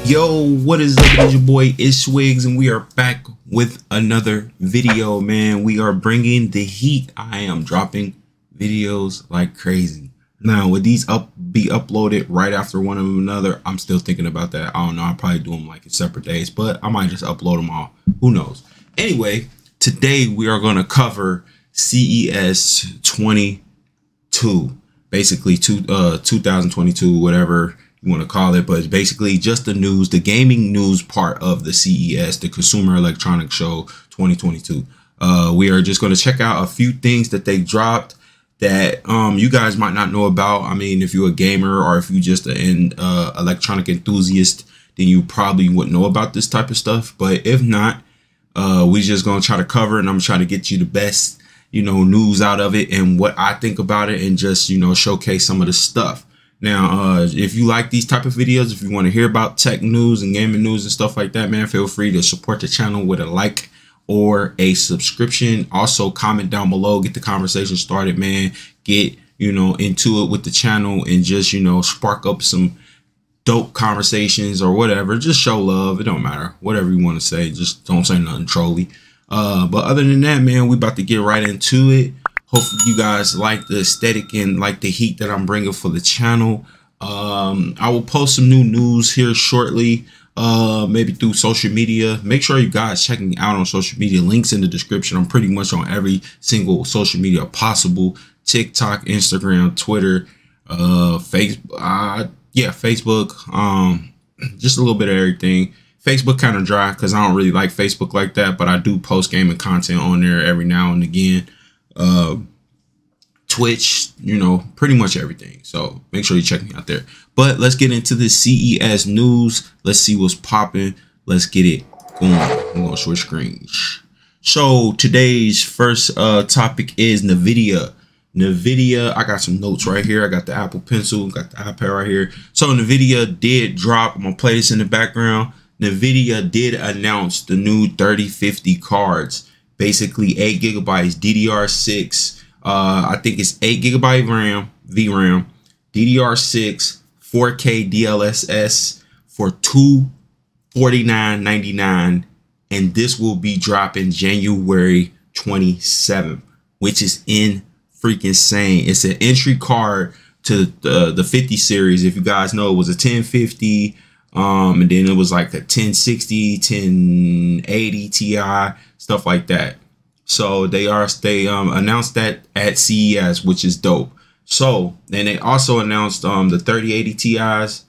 Yo, what is up? It's your boy Swigs, and we are back with another video, man. We are bringing the heat. I am dropping videos like crazy. Now, would these be uploaded right after one of another? I'm still thinking about that. I don't know. I'll probably do them like in separate days, but I might just upload them all. Who knows? Anyway, today we are going to cover CES 22, basically 2022, whatever you want to call it, but it's basically just the news, the gaming news part of the CES, the Consumer Electronics Show 2022. We are just going to check out a few things that they dropped that you guys might not know about. I mean, if you're a gamer or if you just an electronic enthusiast, then you probably would know about this type of stuff. But if not, we just going to try to cover it, and I'm trying to get you the best, news out of it and what I think about it, and just, showcase some of the stuff. Now, if you like these type of videos, if you want to hear about tech news and gaming news and stuff like that, man, feel free to support the channel with a like or a subscription. Also, comment down below, get the conversation started, man. Get, into it with the channel and just, spark up some dope conversations or whatever. Just show love. It don't matter. Whatever you want to say. Just don't say nothing trolly. But other than that, man, we about to get right into it. Hopefully you guys like the aesthetic and like the heat that I'm bringing for the channel. I will post some new news here shortly, maybe through social media. Make sure you guys check me out on social media. Links in the description. I'm pretty much on every single social media possible. TikTok, Instagram, Twitter, Facebook. Just a little bit of everything. Facebook kind of dry because I don't really like Facebook like that, but I do post gaming content on there every now and again. Twitch, pretty much everything. So make sure you check me out there. But let's get into the CES news. Let's see what's popping. Let's get it going. I'm gonna switch screens. So today's first topic is Nvidia. I got some notes right here. I got the Apple Pencil, got the iPad right here. So Nvidia did drop. I'm gonna play this in the background. Nvidia did announce the new 3050 cards. Basically 8 gigabytes DDR6. I think it's 8 gigabyte RAM, VRAM, DDR6, 4K DLSS for $249.99, and this will be dropping January 27th, which is freaking insane. It's an entry card to the 50 series. If you guys know, it was a 1050, and then it was like a 1060, 1080 Ti, stuff like that. So they announced that at CES, which is dope. So then they also announced the 3080 Ti's.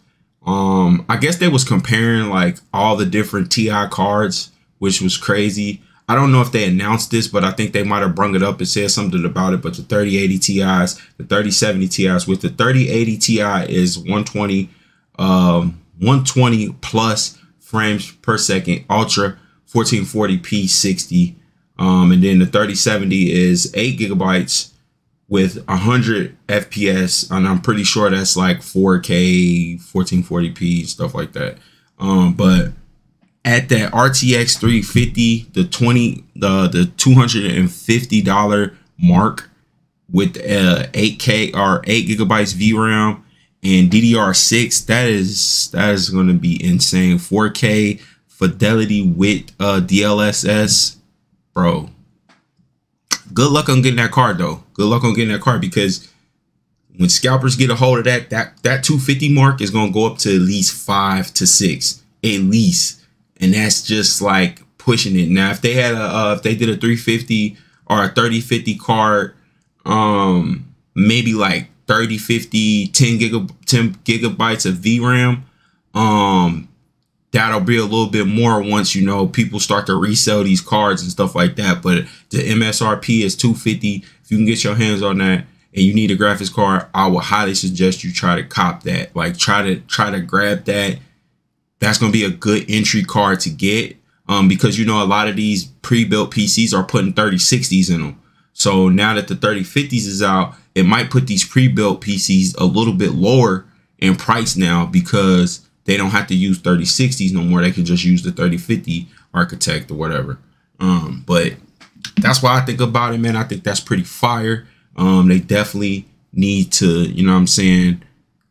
I guess they was comparing like all the different Ti cards, which was crazy. I don't know if they announced this, but I think they might have brung it up and said something about it. But the 3080 Ti's, the 3070 Ti's, with the 3080 Ti is 120 plus frames per second, ultra 1440p 60. And then the 3070 is 8 gigabytes with 100 FPS, and I'm pretty sure that's like 4K 1440p, stuff like that. But at that RTX 350, the $250 mark with 8K or 8 gigabytes VRAM and DDR6, that is going to be insane. 4K fidelity with DLSS. Bro, good luck on getting that card though. Good luck on getting that card, because when scalpers get a hold of that 250 mark is gonna go up to at least 5 to 6, at least, and that's just like pushing it. Now, if they had if they did a 350 or a 3050 card, maybe like 3050, 10 gigabytes of VRAM, that'll be a little bit more once, people start to resell these cards and stuff like that. But the MSRP is $250. If you can get your hands on that and you need a graphics card, I would highly suggest you try to cop that. Like try to grab that. That's going to be a good entry card to get, because, a lot of these pre-built PCs are putting 3060s in them. So now that the 3050s is out, it might put these pre-built PCs a little bit lower in price now, because they don't have to use 3060s no more. They can just use the 3050 architect or whatever. But that's why I think about it, man. I think that's pretty fire. They definitely need to,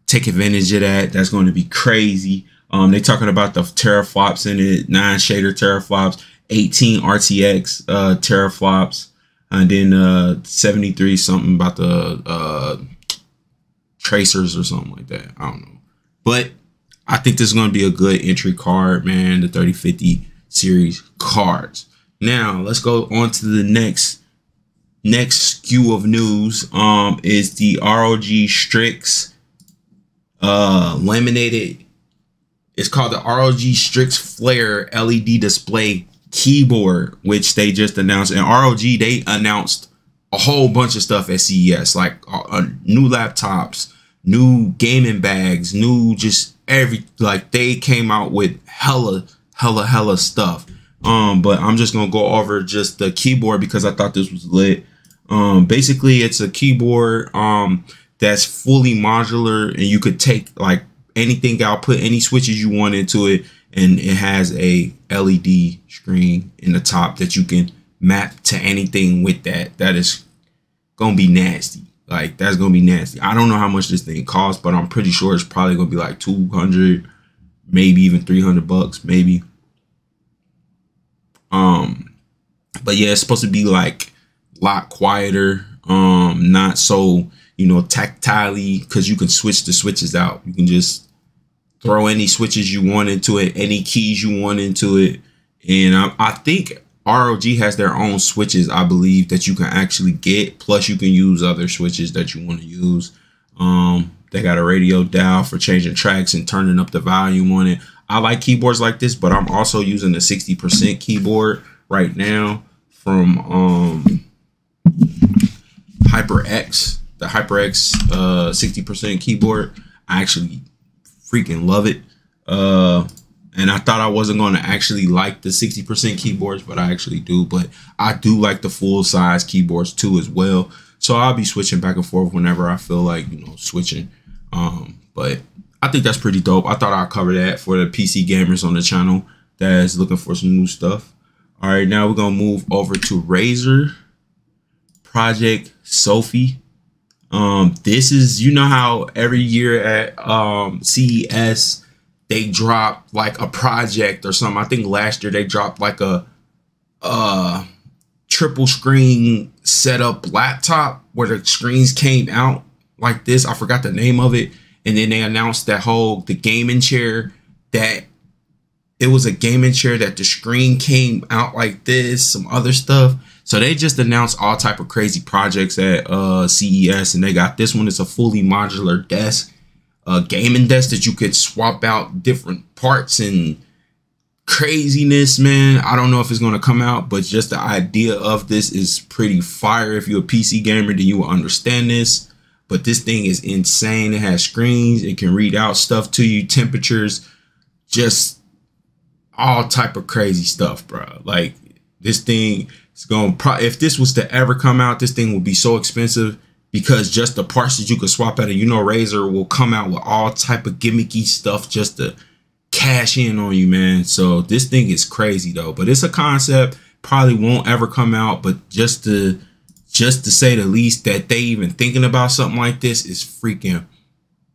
take advantage of that. That's going to be crazy. They talking about the teraflops in it, 9 shader teraflops, 18 RTX teraflops, and then 73 something about the tracers or something like that. I don't know, but I think this is going to be a good entry card, man. The 3050 series cards. Now let's go on to the next SKU of news. Is the ROG Strix laminated. It's called the ROG Strix Flare LED display keyboard, which they just announced. And ROG, they announced a whole bunch of stuff at CES, like new laptops, new gaming bags, new just like they came out with hella stuff. But I'm just gonna go over just the keyboard because I thought this was lit. Basically it's a keyboard that's fully modular, and you could take like anything out, put any switches you want into it, and it has a LED screen in the top that you can map to anything with that. That is gonna be nasty. Like, that's gonna be nasty. I don't know how much this thing costs, but I'm pretty sure it's probably gonna be like 200, maybe even 300 bucks, maybe. But yeah, it's supposed to be like a lot quieter, not so, you know, tactilely, because you can switch the switches out. You can just throw any switches you want into it, any keys you want into it. And I think ROG has their own switches, I believe, that you can actually get. Plus you can use other switches that you want to use. They got a radio dial for changing tracks and turning up the volume on it. I like keyboards like this, but I'm also using the 60% keyboard right now from HyperX, the HyperX 60% keyboard. I actually freaking love it. And I thought I wasn't going to actually like the 60% keyboards, but I actually do. But I do like the full size keyboards too as well. So I'll be switching back and forth whenever I feel like, you know, switching. But I think that's pretty dope. I thought I'd cover that for the PC gamers on the channel that's looking for some new stuff. All right, now we're going to move over to Razer Project Sophie. This is, you know how every year at CES, they drop like a project or something. I think last year they dropped like a triple screen setup laptop where the screens came out like this. I forgot the name of it. And then they announced that the gaming chair, that it was a gaming chair that the screen came out like this, some other stuff. So they just announced all type of crazy projects at CES, and they got this one. It's a fully modular desk, a gaming desk that you could swap out different parts and craziness, man. I don't know if it's going to come out, but just the idea of this is pretty fire. If you're a PC gamer, then you will understand this. But this thing is insane. It has screens. It can read out stuff to you, temperatures, just all type of crazy stuff, bro. Like, this thing is going to, if this was to ever come out, this thing would be so expensive, because just the parts that you could swap out of, you know, Razer will come out with all type of gimmicky stuff just to cash in on you, man. So this thing is crazy though, but it's a concept, probably won't ever come out, but just to say the least, that they even thinking about something like this is freaking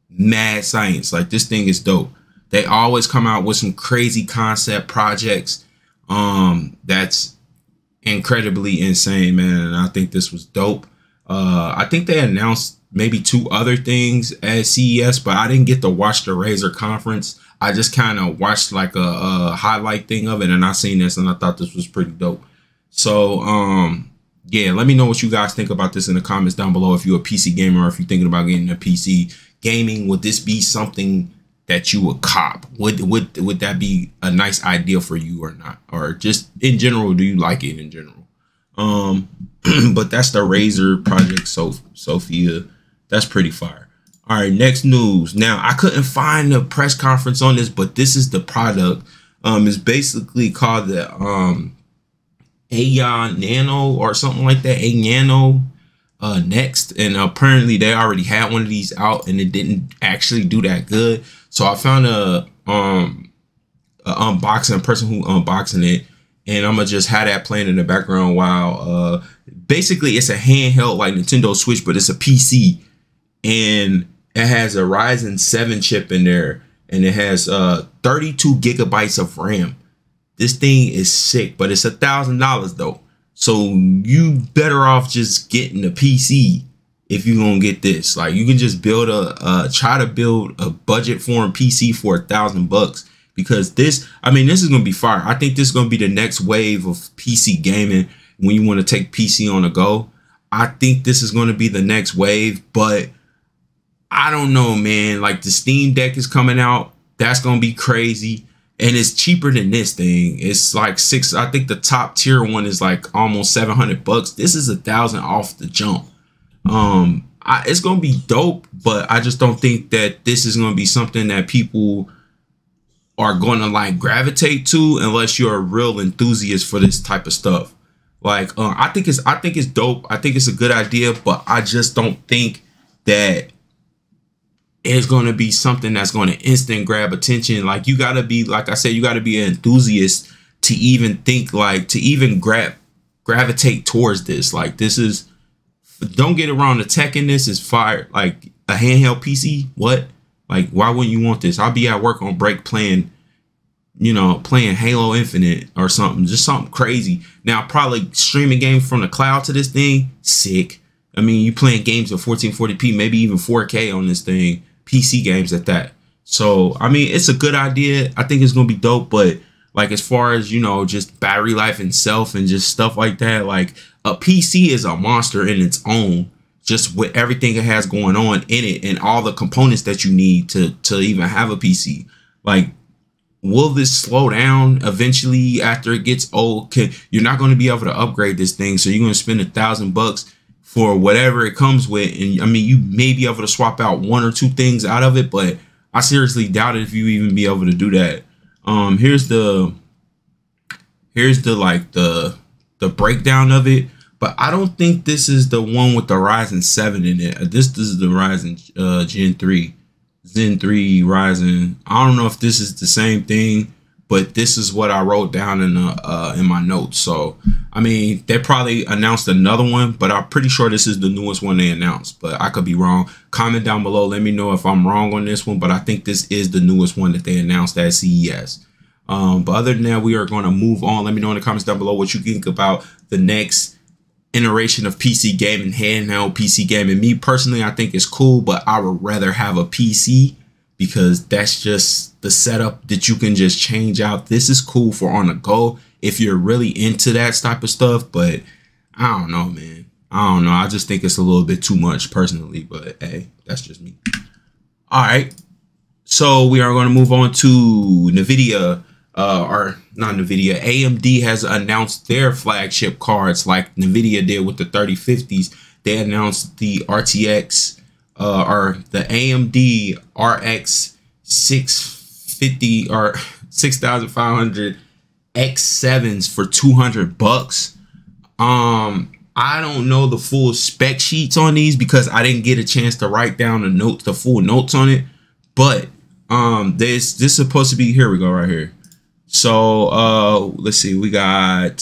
mad science. Like, this thing is dope. They always come out with some crazy concept projects that's incredibly insane, man. And I think this was dope. I think they announced maybe 2 other things at CES, but I didn't get to watch the Razer conference. I just kind of watched like a highlight thing of it, and I seen this and I thought this was pretty dope. So yeah, let me know what you guys think about this in the comments down below. If you're a PC gamer, or if you're thinking about getting a PC gaming, would this be something that you would cop? Would that be a nice idea for you or not? Or just in general, do you like it in general? But that's the Razer Project Sophia. That's pretty fire. All right, next news. Now, I couldn't find a press conference on this, but this is the product. It's basically called the Aeon Nano or something like that. A Nano Next, and apparently they already had one of these out and it didn't actually do that good. So I found a unboxing person who unboxing it, and I'm gonna just have that playing in the background while basically it's a handheld like Nintendo Switch, but it's a PC, and it has a Ryzen 7 chip in there, and it has 32 gigabytes of RAM. This thing is sick, but it's $1,000 though. So you better off just getting a PC if you're gonna get this. Like, you can just build try to build a budget form PC for $1,000, because this, I mean, this is gonna be fire. I think this is gonna be the next wave of PC gaming when you want to take PC on the go. I think this is gonna be the next wave, but I don't know, man. Like, the Steam Deck is coming out. That's gonna be crazy. And it's cheaper than this thing. It's like I think the top tier one is like almost $700. This is $1,000 off the jump. It's gonna be dope, but I just don't think that this is gonna be something that people are gonna like gravitate to unless you're a real enthusiast for this type of stuff. Like, I think it's dope. I think it's a good idea, but I just don't think that it's going to be something that's going to instant grab attention. Like, you got to be, like I said, you got to be an enthusiast to even think, like, to even gravitate towards this. Like, this is, don't get it wrong, the tech in this is fire. Like, a handheld PC, what? Like, why wouldn't you want this? I'll be at work on break playing, you know, playing Halo Infinite or something, just something crazy. Now, probably streaming games from the cloud to this thing, sick. I mean, you playing games at 1440p, maybe even 4K on this thing. PC games at that. So, I mean, it's a good idea. I think it's going to be dope. But, like, as far as, you know, just battery life itself and just stuff like that, like, a PC is a monster in its own, just with everything it has going on in it and all the components that you need to even have a PC. Like, will this slow down eventually after it gets old? You're not going to be able to upgrade this thing. So you're going to spend $1,000 for whatever it comes with, and I mean, you may be able to swap out one or two things out of it, but I seriously doubt it if you even be able to do that. Here's the like the breakdown of it, but I don't think this is the one with the Ryzen 7 in it. This is the Ryzen Zen 3 Ryzen. I don't know if this is the same thing, but this is what I wrote down in my notes. So, I mean, they probably announced another one, but I'm pretty sure this is the newest one they announced. But I could be wrong. Comment down below. Let me know if I'm wrong on this one. But I think this is the newest one that they announced at CES. But other than that, we are going to move on. Let me know in the comments down below what you think about the next iteration of PC gaming, handheld PC gaming. Me personally, I think it's cool, but I would rather have a PC, because that's just the setup that you can just change out. This is cool for on the go if you're really into that type of stuff, but I don't know, man. I don't know. I just think it's a little bit too much personally, but hey, that's just me. All right. So we are going to move on to Nvidia, or not Nvidia. AMD has announced their flagship cards like Nvidia did with the 3050s. They announced the RTX, or the AMD RX 650 or 6500 X7s for $200. I don't know the full spec sheets on these because I didn't get a chance to write down the full notes on it. But this is supposed to be, here we go right here. So let's see, we got,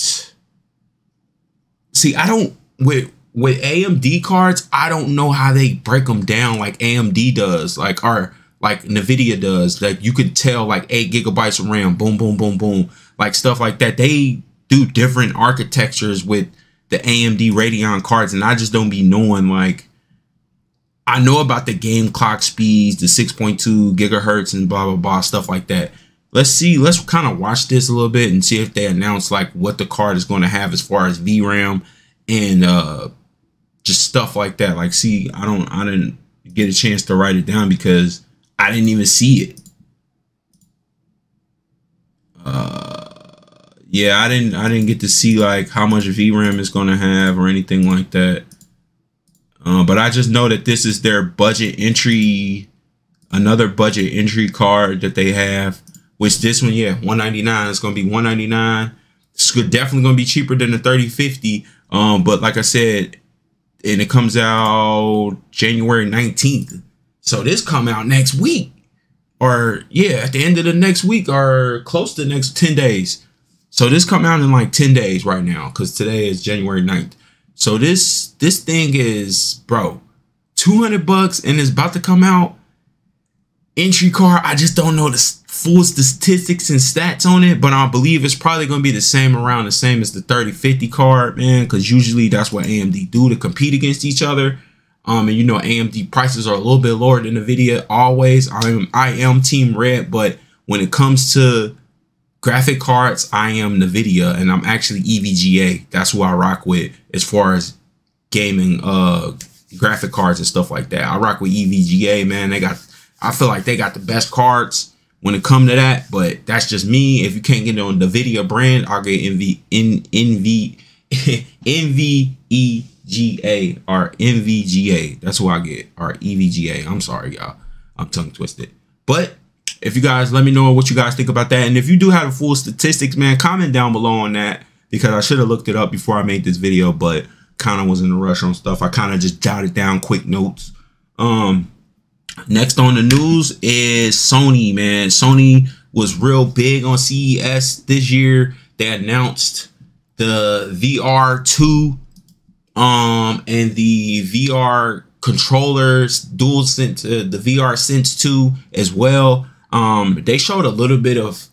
see, I don't, with AMD cards, I don't know how they break them down like AMD does, like, or like Nvidia does. Like, you could tell like 8 gigabytes of RAM, boom, boom, boom, boom, like stuff like that. They do different architectures with the AMD Radeon cards, and I just don't be knowing. Like, I know about the game clock speeds, the 6.2 gigahertz and blah, blah, blah, stuff like that. Let's see, let's kind of watch this a little bit and see if they announce like what the card is going to have as far as VRAM and just stuff like that. Like, see, I didn't get a chance to write it down because I didn't even see it. Yeah, I didn't get to see like how much VRAM it's going to have or anything like that. But I just know that this is their budget entry, another budget entry card that they have, which this one, yeah, $199. It's going to be $199. It's definitely going to be cheaper than the 3050. But like I said, and it comes out January 19th. So this come out next week, or yeah, at the end of the next week or close to the next 10 days. So this come out in like 10 days right now, because today is January 9th. So this thing is, bro, $200 and it's about to come out. entry card. I just don't know the full statistics and stats on it, but I believe it's probably going to be the same as the 3050 card, man, because usually that's what AMD do to compete against each other. And you know, AMD prices are a little bit lower than Nvidia always. I am Team Red, but when it comes to graphic cards, I am Nvidia, and I'm actually EVGA. That's who I rock with as far as gaming graphic cards and stuff like that. I rock with EVGA, man. I feel like they got the best cards when it comes to that, but that's just me. If you can't get on the Nvidia brand, I'll get NVEGA or NVGA. That's what I get, or EVGA. I'm sorry, y'all. I'm tongue twisted. But if you guys let me know what you guys think about that, and if you do have the full statistics, man, comment down below on that, because I should have looked it up before I made this video, but kind of was in a rush on stuff. I kind of just jotted down quick notes. Next on the news is Sony, man. Sony was real big on CES this year. They announced the VR2 and the VR controllers, the VR Sense 2 as well. They showed a little bit of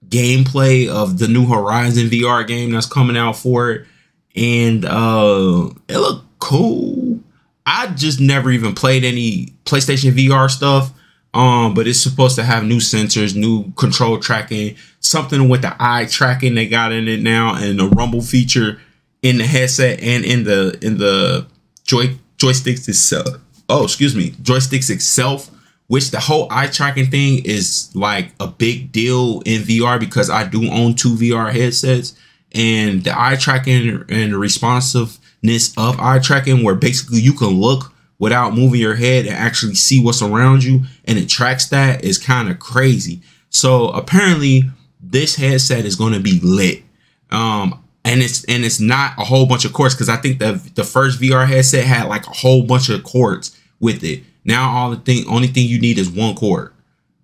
gameplay of the new Horizon VR game that's coming out for it, and it looked cool. I just never even played any PlayStation VR stuff, but it's supposed to have new sensors, new control tracking, something with the eye tracking they got in it now, and the rumble feature in the headset and in the joysticks itself. Oh, excuse me, joysticks itself. Which the whole eye tracking thing is like a big deal in VR, because I do own 2 VR headsets, and the eye tracking and the responsiveness of eye tracking, where basically you can look without moving your head and actually see what's around you, and it tracks that, is kind of crazy. So apparently this headset is going to be lit. And it's not a whole bunch of cords, because I think the first VR headset had like a whole bunch of cords with it. Now only thing you need is one cord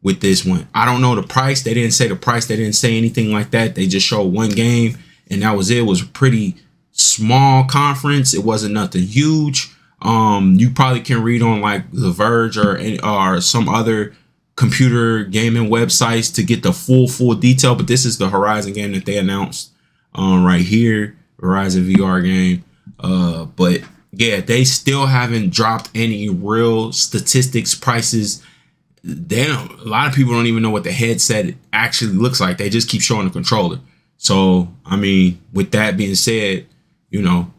with this one. I don't know the price. They didn't say the price. They didn't say anything like that. They just showed one game, and that was it. It was a pretty small conference. It wasn't nothing huge. You probably can read on like The Verge or some other computer gaming websites to get the full detail. But this is the Horizon game that they announced right here, Horizon VR game. But yeah, they still haven't dropped any real statistics, prices. A lot of people don't even know what the headset actually looks like. They just keep showing the controller. So, I mean, with that being said, you know,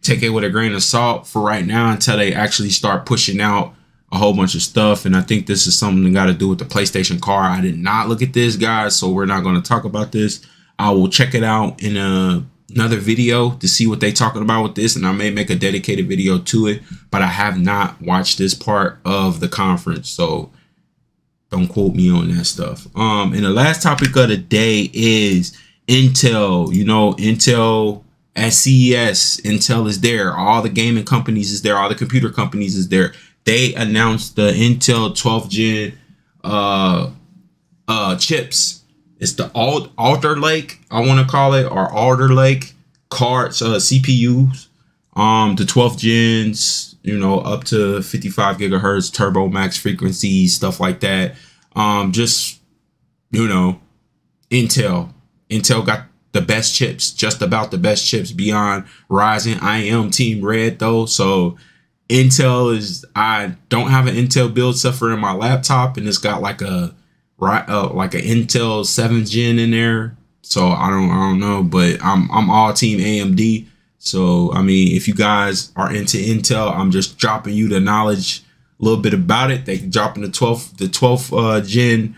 take it with a grain of salt for right now until they actually start pushing out a whole bunch of stuff. And I think this is something that got to do with the PlayStation car. I did not look at this, guys, so we're not going to talk about this. I will check it out in another video to see what they talking about with this, and I may make a dedicated video to it, but I have not watched this part of the conference, so don't quote me on that stuff. And the last topic of the day is Intel. You know, Intel at CES, Intel is there, all the gaming companies is there, all the computer companies is there. They announced the Intel 12th gen chips. It's the Alder Lake, I want to call it, or Alder Lake cards, CPUs. The 12th gens, you know, up to 55 gigahertz, turbo max frequencies, stuff like that. Just, you know, Intel got the best chips, just about the best chips beyond Ryzen. I am Team Red though, so Intel is. I don't have an Intel build suffer in my laptop, and it's got like a like an Intel 7th gen in there, so I don't know, but I'm all Team AMD. So I mean, if you guys are into Intel, I'm just dropping you the knowledge, a little bit about it. They dropping the 12th gen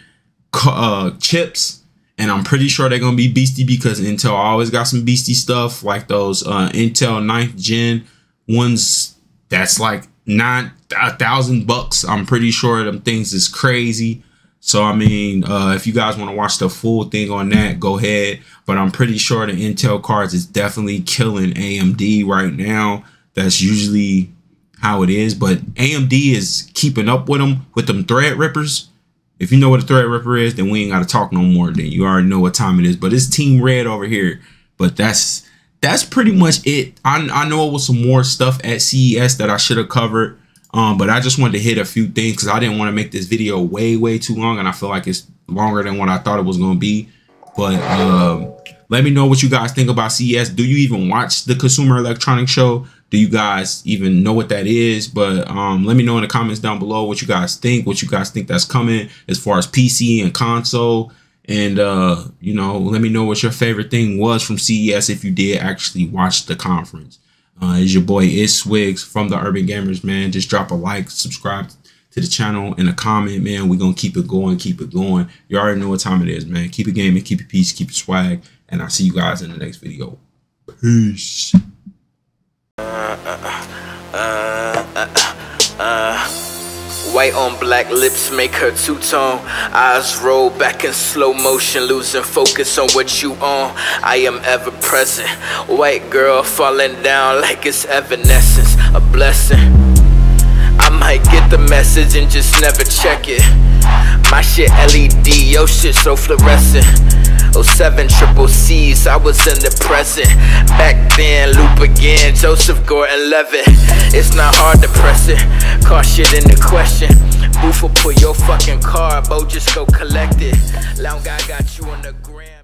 chips, and I'm pretty sure they're gonna be beastie, because Intel always got some beastie stuff, like those Intel 9th gen ones. That's like $1,000. I'm pretty sure them things is crazy. So, I mean, if you guys want to watch the full thing on that, go ahead. But I'm pretty sure the Intel cards is definitely killing AMD right now. That's usually how it is. But AMD is keeping up with them Threadrippers. If you know what a Threadripper is, then we ain't got to talk no more. Then you already know what time it is. But it's Team Red over here. But that's pretty much it. I know it was some more stuff at CES that I should have covered. But I just wanted to hit a few things because I didn't want to make this video way too long, and I feel like it's longer than what I thought it was going to be. But let me know what you guys think about CES. Do you even watch the Consumer Electronics Show? Do you guys even know what that is? But let me know in the comments down below what you guys think that's coming as far as PC and console. And you know, let me know what your favorite thing was from CES if you did actually watch the conference. It's your boy Swigs from the Urban Gamers, man. Just drop a like, subscribe to the channel, and a comment, man. We're gonna keep it going, You already know what time it is, man. Keep it gaming, keep it peace, keep it swag, and I'll see you guys in the next video. Peace. White on black lips make her two-tone. Eyes roll back in slow motion, losing focus on what you on. I am ever present. White girl falling down like it's evanescence. A blessing. I might get the message and just never check it. My shit LED, your shit so fluorescent. 07 triple C's, I was in the present. Back then, loop again, Joseph Gordon-Levitt. It's not hard to press it, car shit in the question. Booth will put your fucking car, Bo, just go collect it. Long guy got you on the ground.